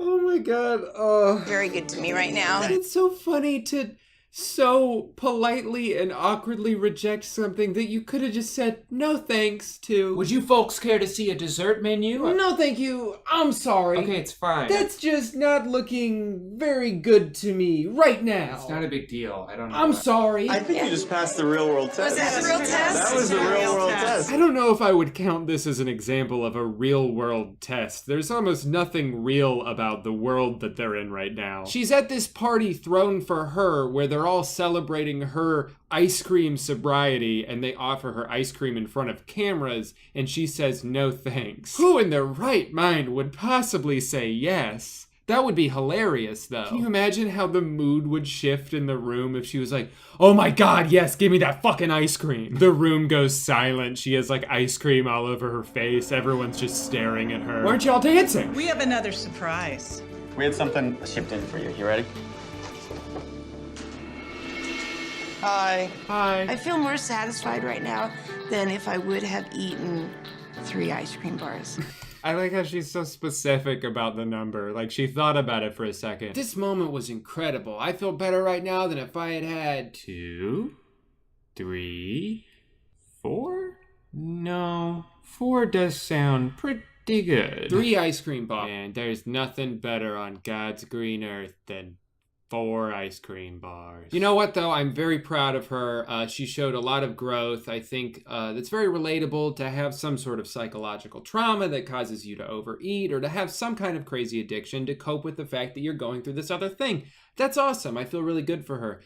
Oh my god, oh. Very good to me right now. It's so funny to so politely and awkwardly reject something that you could have just said no thanks to. Would you folks care to see a dessert menu? No, thank you. I'm sorry. Okay, it's fine. That's just not looking very good to me right now. It's not a big deal. I don't know. I'm sorry. I think you just passed the real world test. Was that the real test? That was the real world test. I don't know if I would count this as an example of a real world test. There's almost nothing real about the world that they're in right now. She's at this party thrown for her where they're all celebrating her ice cream sobriety and they offer her ice cream in front of cameras and she says no thanks. Who in their right mind would possibly say yes? That would be hilarious, though. Can you imagine how the mood would shift in the room if she was like, oh my god, yes, give me that fucking ice cream. The room goes silent. She has like ice cream all over her face. Everyone's just staring at her. Why aren't y'all dancing? We have another surprise. We had something shipped in for you. You ready? Hi. Hi. I feel more satisfied right now than if I would have eaten 3 ice cream bars. I like how she's so specific about the number. Like, she thought about it for a second. This moment was incredible. I feel better right now than if I had had 2, 3, 4? No, 4 does sound pretty good. 3 ice cream bars. And there's nothing better on God's green earth than 4 ice cream bars. You know what, though? I'm very proud of her. She showed a lot of growth. I think it's very relatable to have some sort of psychological trauma that causes you to overeat or to have some kind of crazy addiction to cope with the fact that you're going through this other thing. That's awesome. I feel really good for her.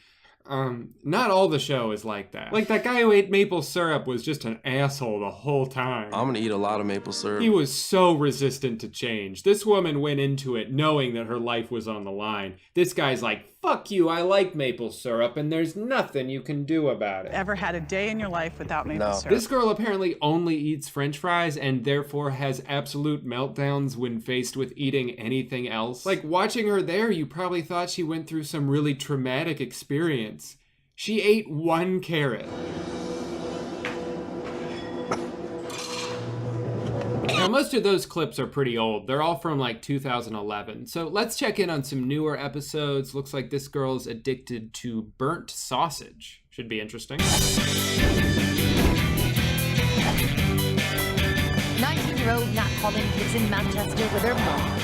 Not all the show is like that. Like, that guy who ate maple syrup was just an asshole the whole time. I'm gonna eat a lot of maple syrup. He was so resistant to change. This woman went into it knowing that her life was on the line. This guy's like, fuck you, I like maple syrup, and there's nothing you can do about it. Ever had a day in your life without maple syrup? This girl apparently only eats French fries and therefore has absolute meltdowns when faced with eating anything else. Like, watching her there, you probably thought she went through some really traumatic experience. She ate 1 carrot. Now, most of those clips are pretty old. They're all from like 2011. So let's check in on some newer episodes. Looks like this girl's addicted to burnt sausage. Should be interesting. 19-year-old Nat Holland lives in Manchester with her mom.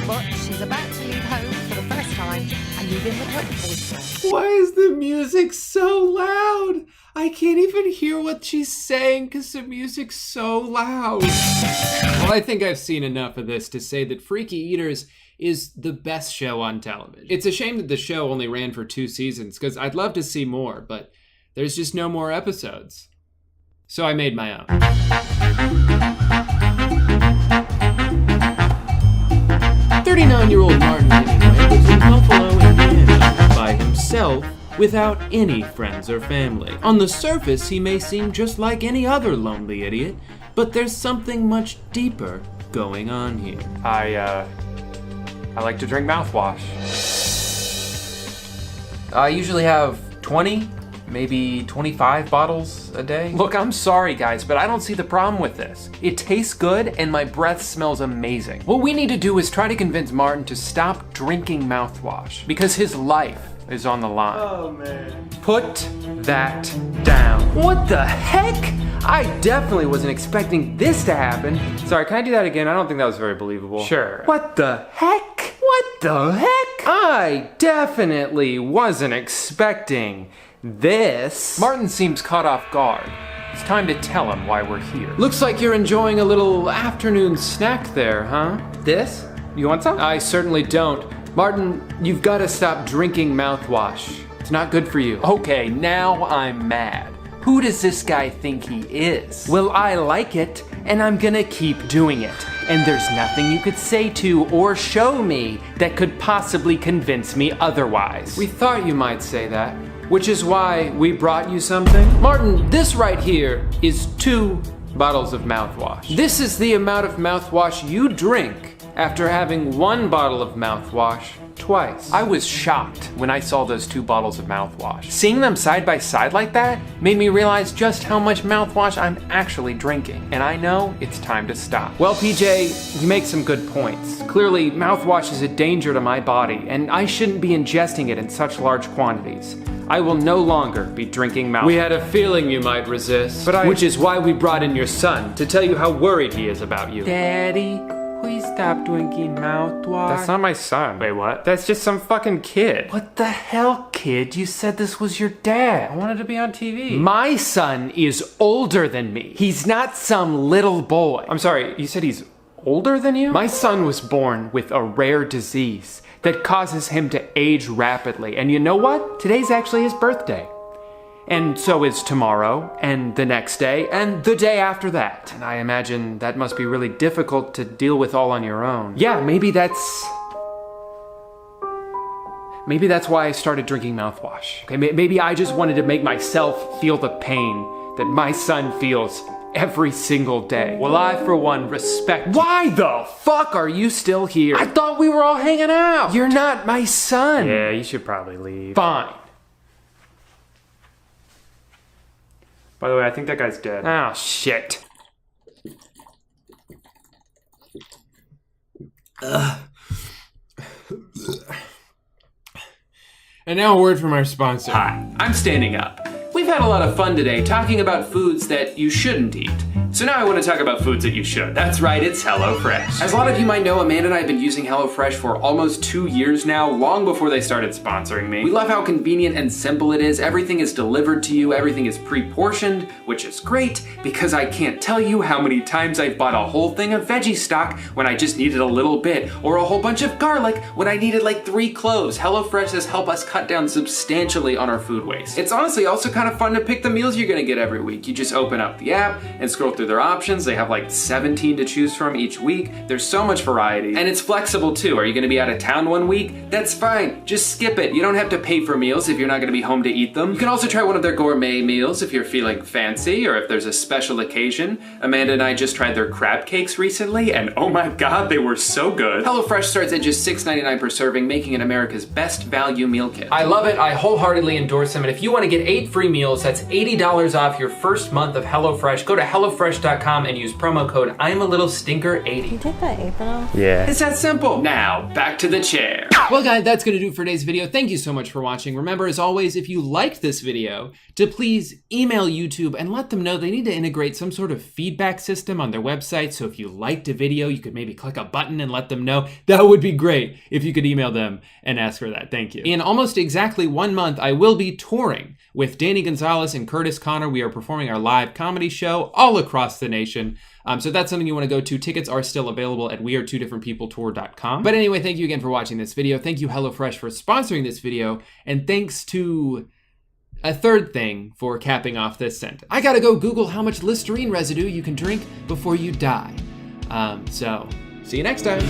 But she's about to leave home for the first time and move in with her boyfriend. Why is the music so loud? I can't even hear what she's saying because the music's so loud. Well, I think I've seen enough of this to say that Freaky Eaters is the best show on television. It's a shame that the show only ran for 2 seasons because I'd love to see more, but there's just no more episodes. So I made my own. 39-year-old Martin Hemingway lives in Buffalo, Indiana, by himself, without any friends or family. On the surface, he may seem just like any other lonely idiot, but there's something much deeper going on here. I like to drink mouthwash. I usually have 20, maybe 25 bottles a day. Look, I'm sorry guys, but I don't see the problem with this. It tastes good and my breath smells amazing. What we need to do is try to convince Martin to stop drinking mouthwash because his life is on the line. Oh man. Put that down. What the heck? I definitely wasn't expecting this to happen. Sorry, can I do that again? I don't think that was very believable. Sure. What the heck? What the heck? I definitely wasn't expecting this. Martin seems caught off guard. It's time to tell him why we're here. Looks like you're enjoying a little afternoon snack there, huh? This? You want some? I certainly don't. Martin, you've got to stop drinking mouthwash. It's not good for you. Okay, now I'm mad. Who does this guy think he is? Well, I like it, and I'm gonna keep doing it. And there's nothing you could say to or show me that could possibly convince me otherwise. We thought you might say that, which is why we brought you something. Martin, this right here is 2 bottles of mouthwash. This is the amount of mouthwash you drink after having 1 bottle of mouthwash twice. I was shocked when I saw those 2 bottles of mouthwash. Seeing them side by side like that made me realize just how much mouthwash I'm actually drinking. And I know it's time to stop. Well, PJ, you make some good points. Clearly, mouthwash is a danger to my body, and I shouldn't be ingesting it in such large quantities. I will no longer be drinking mouthwash. We had a feeling you might resist, which is why we brought in your son to tell you how worried he is about you. Daddy, please stop drinking mouthwash. That's not my son. Wait, what? That's just some fucking kid. What the hell, kid? You said this was your dad. I wanted to be on TV. My son is older than me. He's not some little boy. I'm sorry, you said he's older than you? My son was born with a rare disease that causes him to age rapidly. And you know what? Today's actually his birthday. And so is tomorrow, and the next day, and the day after that. And I imagine that must be really difficult to deal with all on your own. Yeah, maybe that's why I started drinking mouthwash. Okay, maybe I just wanted to make myself feel the pain that my son feels every single day. Well, I, for one, respect. Why the fuck are you still here? I thought we were all hanging out. You're not my son. Yeah, you should probably leave. Fine. By the way, I think that guy's dead. Oh, shit. And now a word from our sponsor. Hi, I'm standing up. We've had a lot of fun today talking about foods that you shouldn't eat. So now I want to talk about foods that you should. That's right, it's HelloFresh. As a lot of you might know, Amanda and I have been using HelloFresh for almost 2 years now, long before they started sponsoring me. We love how convenient and simple it is. Everything is delivered to you, everything is pre-portioned, which is great because I can't tell you how many times I've bought a whole thing of veggie stock when I just needed a little bit, or a whole bunch of garlic when I needed like 3 cloves. HelloFresh has helped us cut down substantially on our food waste. It's honestly also kind of fun to pick the meals you're gonna get every week. You just open up the app and scroll through their options. They have like 17 to choose from each week. There's so much variety. And it's flexible too. Are you gonna be out of town one week? That's fine. Just skip it. You don't have to pay for meals if you're not gonna be home to eat them. You can also try one of their gourmet meals if you're feeling fancy or if there's a special occasion. Amanda and I just tried their crab cakes recently and oh my God, they were so good. HelloFresh starts at just $6.99 per serving, making it America's best value meal kit. I love it. I wholeheartedly endorse them. And if you wanna get 8 free meals, that's $80 off your first month of HelloFresh. Go to HelloFresh.com and use promo code I'mALittleStinker80. You take that apron off? Yeah. It's that simple. Now, back to the chair. Well guys, that's gonna do it for today's video. Thank you so much for watching. Remember, as always, if you liked this video, to please email YouTube and let them know they need to integrate some sort of feedback system on their website. So if you liked a video, you could maybe click a button and let them know. That would be great if you could email them and ask for that. Thank you. In almost exactly 1 month, I will be touring with Danny Gonzalez and Curtis Connor. We are performing our live comedy show all across the nation. So that's something you want to go to. Tickets are still available at wearetwotofferentpeopletour.com. But anyway, thank you again for watching this video. Thank you HelloFresh for sponsoring this video. And thanks to A third thing for capping off this sentence. I gotta go Google how much Listerine residue you can drink before you die. So, see you next time.